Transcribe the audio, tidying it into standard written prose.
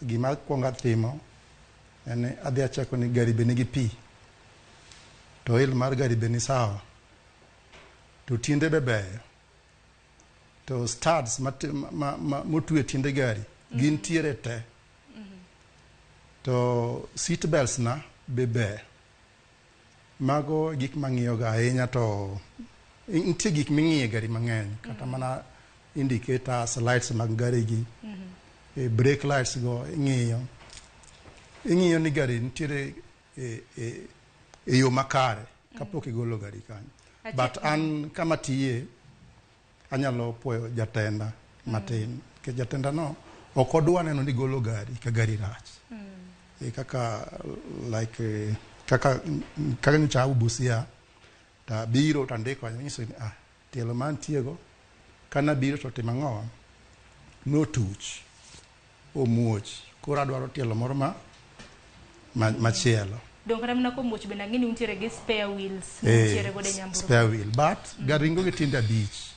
gima kwongo atimo en adhi achako ni gari be nigi pi, to oil mar gari be ni sawa, to tiende be beyo, to studs motwe tiende gari gin tiere te, to seat belts na be beyo. Mago gik mang'iyoga ahinya, to nitie gik ming'iye gari mang'eny, kata mana indicators, lights mag gari gi, brake lights go ing'iyo ni gari nitiere e yo makare kapok igolo gari kanyo. But an kama tiye anyalo puoyo jatenda matin, ke jatenda no ok odwa neno ni golo gari ka gari rach. Kaka like kaka nyocha Busia ta biro tandiko nyiso ni tielo man tiego kana biro to timo ang'o, notuch omuoch, koro adwaro tielo moro machielo. Dong kata mana komuoch bende ang'eni untiere gi spare wheels nitiere godo e nyamburko. Spare wheel, but garingo gi tiende abich.